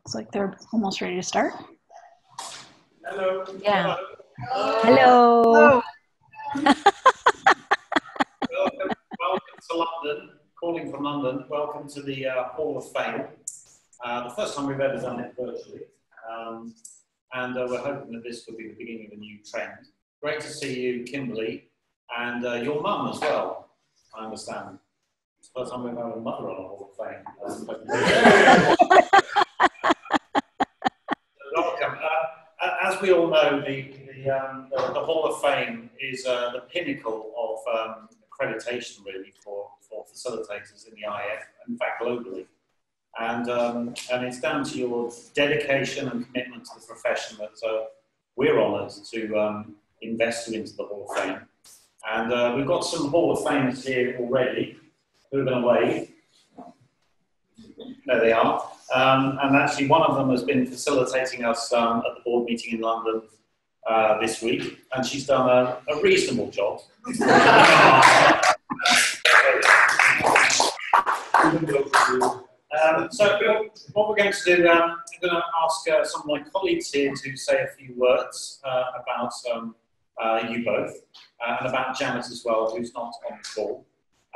Looks like they're almost ready to start. Hello. Yeah. Hello. Hello. Welcome to London, calling from London. Welcome to the Hall of Fame. The first time we've ever done it virtually. And we're hoping that this will be the beginning of a new trend. Great to see you, Kimberly, and your mum as well, I understand. It's the first time we've had a mother on a Hall of Fame. Welcome. As we all know, the Hall of Fame is the pinnacle of accreditation, really, for facilitators in the IF, in fact, globally. And it's down to your dedication and commitment to the profession that we're honoured to invest you into the Hall of Fame. And we've got some Hall of Famers here already who are going to wave. There they are. And actually, one of them has been facilitating us at the board meeting in London this week, and she's done a reasonable job. So what we're going to do, I'm going to ask some of my colleagues here to say a few words about you both, and about Janet as well, who's not on the call.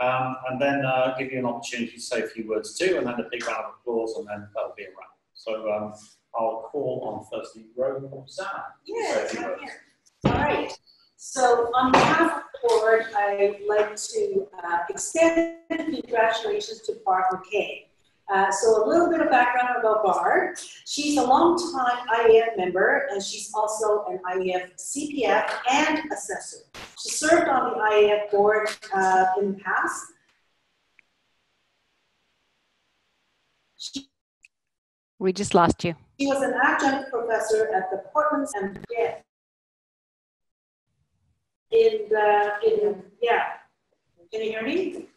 And then give you an opportunity to say a few words too, and then a big round of applause, and then that'll be a wrap. So I'll call on firstly Rosanna. Yes, all right. So on behalf of the board, I'd like to extend congratulations to Barb McKay. So a little bit of background about Barb. She's a long-time IAF member, and she's also an IAF CPF and assessor. She served on the IAF board in the past. We just lost you. She was an adjunct professor at the Portland and yeah. Can you hear me?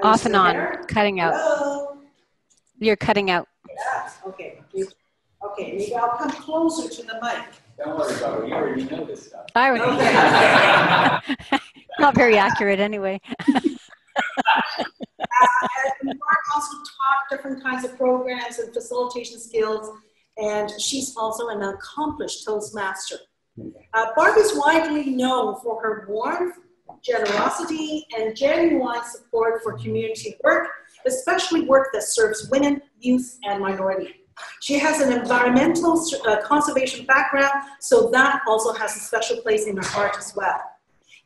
Off and on, cutting out. Hello? You're cutting out. Yeah, okay. Okay, maybe I'll come closer to the mic. Don't worry about it. You already know this stuff. I already. Not very accurate anyway. And Mark also taught different kinds of programs and facilitation skills, and she's also an accomplished Toastmaster. Barb is widely known for her warmth, generosity, and genuine support for community work, especially work that serves women, youth, and minorities. She has an environmental conservation background, so that also has a special place in her heart as well.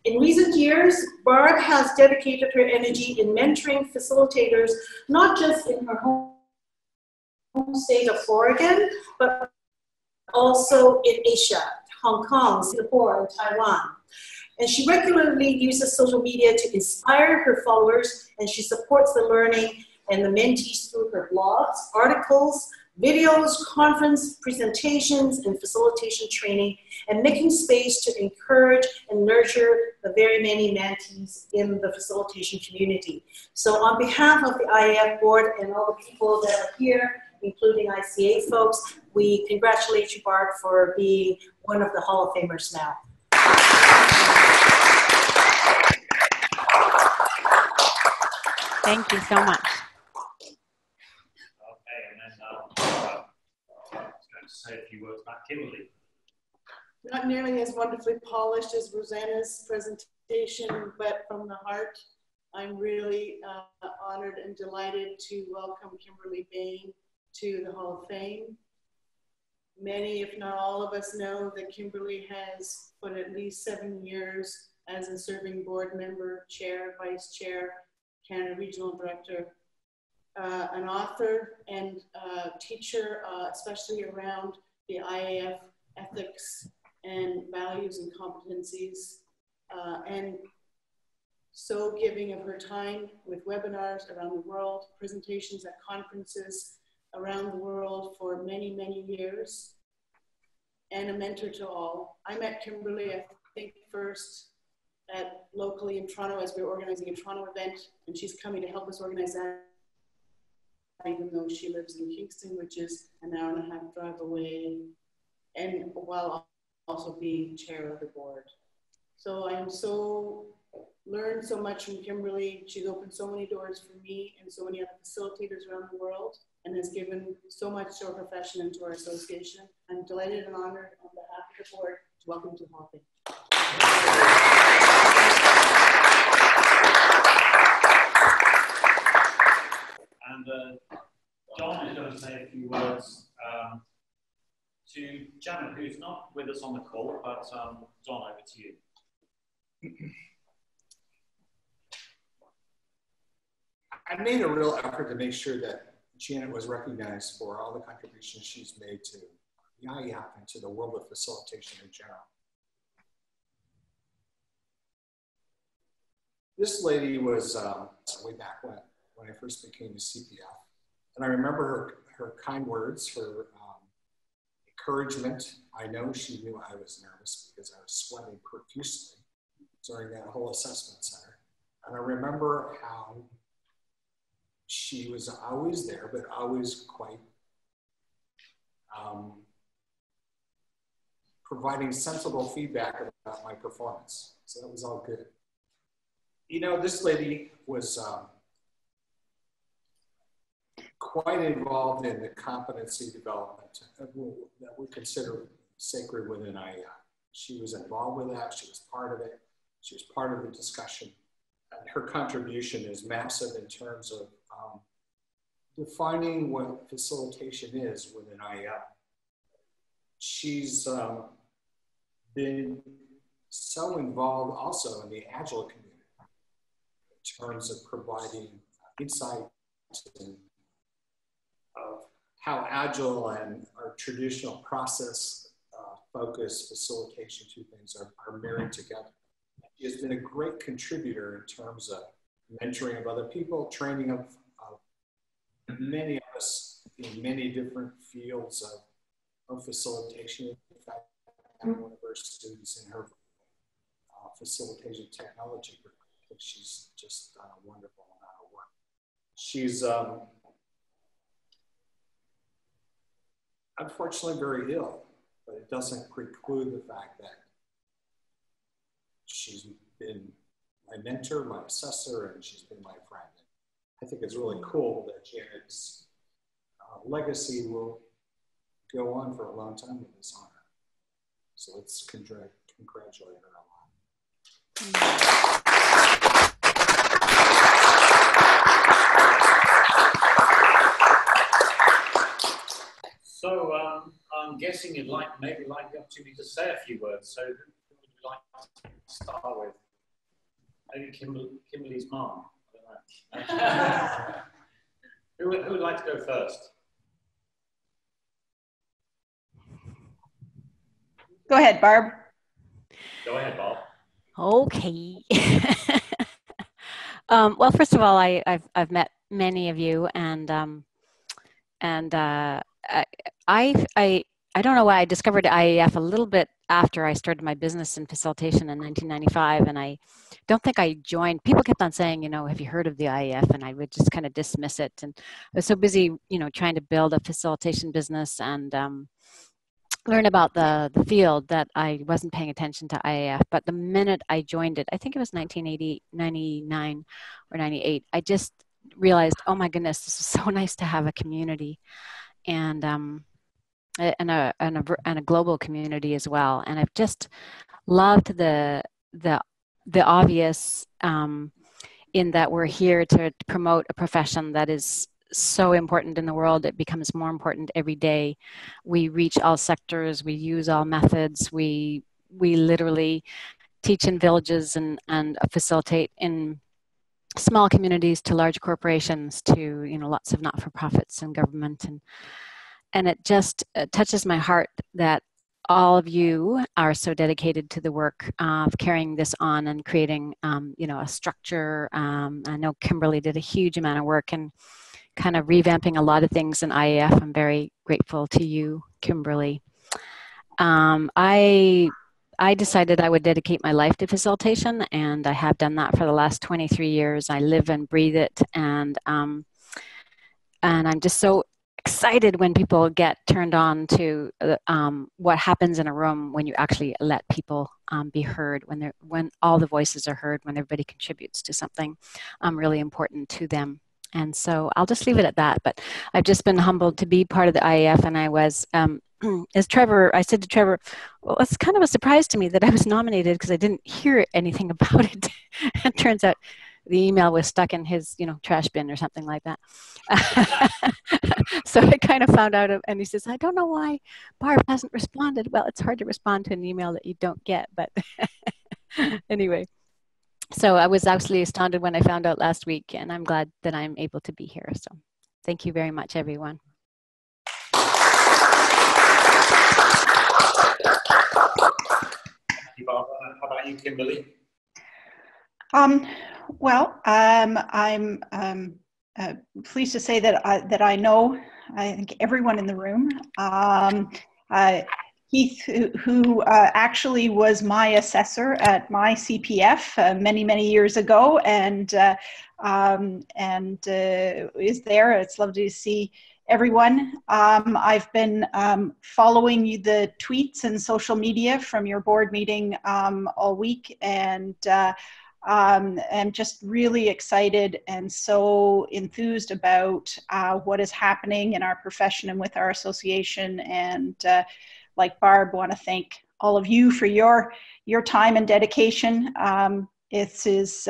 In recent years, Barb has dedicated her energy in mentoring facilitators, not just in her home state of Oregon, but also in Asia, Hong Kong, Singapore, and Taiwan. And she regularly uses social media to inspire her followers, and she supports the learning and the mentees through her blogs, articles, videos, conference presentations, and facilitation training, and making space to encourage and nurture the very many mentees in the facilitation community. So on behalf of the IAF board and all the people that are here, including ICA folks, we congratulate you, Barb, for being one of the Hall of Famers now. Thank you so much. Okay, and then I was going to say a few words about Kimberly. Not nearly as wonderfully polished as Rosanna's presentation, but from the heart, I'm really honored and delighted to welcome Kimberly Bain to the Hall of Fame. Many, if not all of us, know that Kimberly has put at least 7 years as a serving board member, chair, vice chair, Canada Regional Director, an author and teacher, especially around the IAF ethics and values and competencies, and so giving of her time with webinars around the world, presentations at conferences around the world for many, many years, and a mentor to all. I met Kimberly, I think, first locally in Toronto as we were organizing a Toronto event, and she's coming to help us organize that, even though she lives in Kingston, which is an hour and a half drive away, and while also being chair of the board. So I am learned so much from Kimberly. She's opened so many doors for me and so many other facilitators around the world, and has given so much to our profession and to our association. I'm delighted and honored on behalf of the board to welcome to the Hall of Fame. And John is going to say a few words to Janet, who's not with us on the call, but John, over to you. I made a real effort to make sure that Janet was recognized for all the contributions she's made to the IEF and to the world of facilitation in general. This lady was way back when I first became a CPF. And I remember her kind words, her encouragement. I know she knew I was nervous because I was sweating profusely during that whole assessment center. And I remember how she was always there, but always quite providing sensible feedback about my performance. So that was all good. You know, this lady was quite involved in the competency development that we consider sacred within IEF. She was involved with that. She was part of it. She was part of the discussion. And her contribution is massive in terms of defining what facilitation is within IEF. She's been so involved also in the Agile community in terms of providing insight of how Agile and our traditional process focused facilitation, two things are married together. She has been a great contributor in terms of mentoring of other people, training of many of us in many different fields of facilitation. In fact, I'm one of her students in her facilitation technology group. I think she's just done a wonderful amount of work. She's unfortunately very ill, but it doesn't preclude the fact that she's been my mentor, my assessor, and she's been my friend. I think it's really cool that Janet's legacy will go on for a long time with this honor. So let's congratulate her a lot. So I'm guessing you'd maybe like the opportunity to say a few words. So who would you like to start with? Maybe Kimberly's mom. I don't know. Who would like to go first? Go ahead, Barb. Go ahead, Bob. Okay. Well, first of all, I've met many of you, and I don't know why I discovered IAF a little bit after I started my business in facilitation in 1995, and I don't think I joined. People kept on saying, you know, have you heard of the IAF? And I would just kind of dismiss it. And I was so busy, you know, trying to build a facilitation business and learn about the field that I wasn't paying attention to IAF. But the minute I joined it, I think it was 1999 or 98, I just realized, oh my goodness, this is so nice to have a community and a global community as well. And I've just loved the obvious in that we're here to promote a profession that is so important in the world. It becomes more important every day. We reach all sectors, we use all methods, we literally teach in villages and facilitate in small communities to large corporations to, you know, lots of not-for-profits and government. And it just touches my heart that all of you are so dedicated to the work of carrying this on and creating, you know, a structure. I know Kimberly did a huge amount of work and kind of revamping a lot of things in IAF. I'm very grateful to you, Kimberly. I decided I would dedicate my life to facilitation, and I have done that for the last 23 years. I live and breathe it, and I'm just so excited when people get turned on to what happens in a room when you actually let people be heard, when all the voices are heard, when everybody contributes to something really important to them. And so I'll just leave it at that. But I've just been humbled to be part of the IAF, and I was, as Trevor, I said to Trevor, well, it's kind of a surprise to me that I was nominated because I didn't hear anything about it. It turns out the email was stuck in his, trash bin or something like that. So I kind of found out, and he says, I don't know why Barb hasn't responded. Well, it's hard to respond to an email that you don't get, but anyway. So I was absolutely astounded when I found out last week, and I'm glad that I'm able to be here. So thank you very much, everyone. Thank you, Barbara. How about you, Kimberly? I'm pleased to say that I know, I think, everyone in the room. Heath, who actually was my assessor at my CPF many years ago, and is there. It's lovely to see everyone. I've been following the tweets and social media from your board meeting all week, and I'm just really excited and so enthused about what is happening in our profession and with our association. And like Barb, want to thank all of you for your time and dedication. This is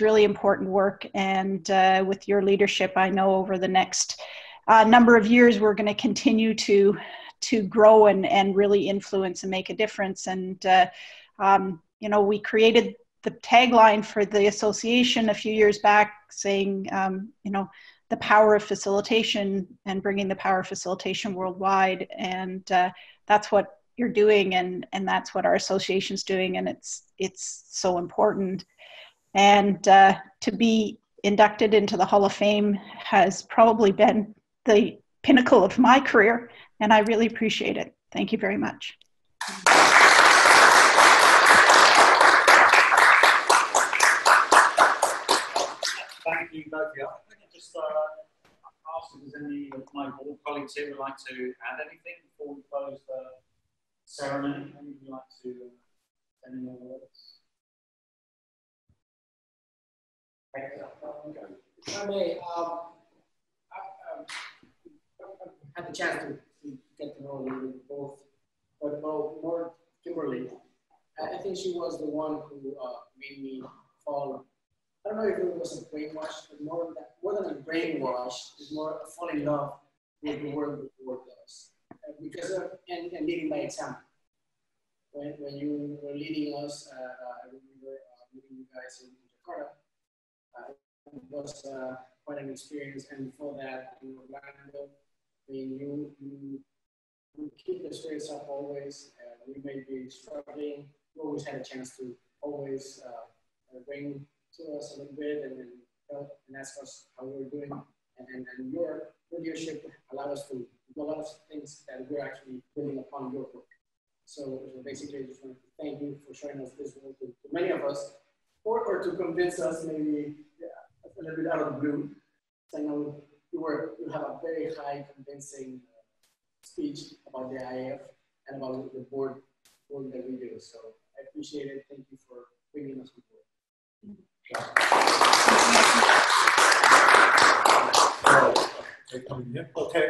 really important work, and with your leadership, I know over the next number of years, we're going to continue to grow and really influence and make a difference. And we created the tagline for the association a few years back, saying, the power of facilitation and bringing the power of facilitation worldwide. And that's what you're doing, and that's what our association's doing. And it's so important. And to be inducted into the Hall of Fame has probably been the pinnacle of my career, and I really appreciate it. Thank you very much. Thank you, both of you. I think I just ask if there's any of my board colleagues here would like to add anything before we close the ceremony. Anyone would like to say any more words? If I may, I've had the chance to get to know you both, but more Kimberly. I think she was the one who made me fall. I don't know if it was a brainwash, but more than a brainwash, it's more a fall in love with the work that the work does. Because of, and leading by example. When you were leading us, I remember meeting you guys in Jakarta. It was quite an experience, and before that, in Orlando, I mean, you keep the spirits up always. We may be struggling. We always had a chance to always bring to us a little bit and help and ask us how we're doing. And your leadership allowed us to do a lot of things that we're actually building upon your work. So basically, I just want to thank you for showing us this work to many of us, or to convince us maybe a little bit out of the blue. So I know you have a very high convincing speech about the IF and about the board work that we do. So I appreciate it. Thank you for bringing us on board. Okay,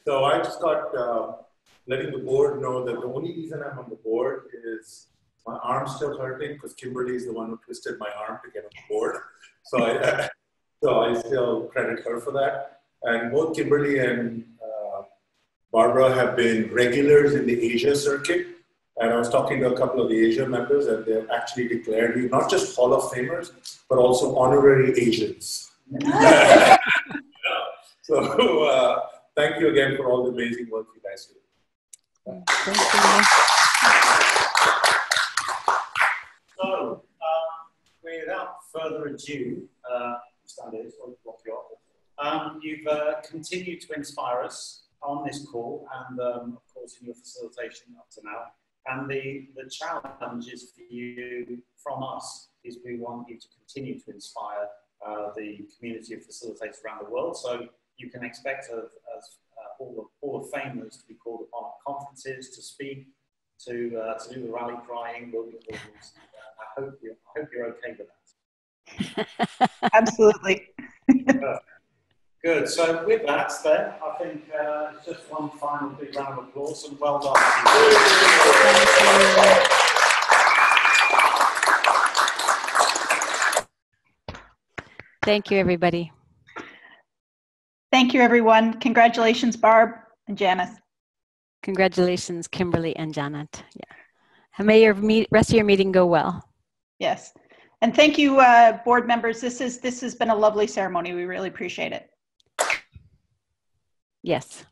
so I just got letting the board know that the only reason I'm on the board is my arm's still hurting because Kimberly is the one who twisted my arm to get on the board. So I still credit her for that. And both Kimberly and Barbara have been regulars in the Asia circuit. And I was talking to a couple of the Asia members, and they've actually declared you not just Hall of Famers, but also honorary Asians. So thank you again for all the amazing work you guys do. Thank you. So, without further ado, you've continued to inspire us on this call and, of course, in your facilitation up to now. And the challenge is for you, from us, is we want you to continue to inspire the community of facilitators around the world. So you can expect all the famers to be called upon at conferences, to speak, to do the rally crying. I hope you're okay with that. Absolutely. Good. So with that, then, I think just one final big round of applause and well done. Thank you, everybody. Thank you, everyone. Congratulations, Barb and Janice. Congratulations, Kimberly and Janet. Yeah. And may your rest of your meeting go well. Yes. And thank you, board members. This has been a lovely ceremony. We really appreciate it. Yes.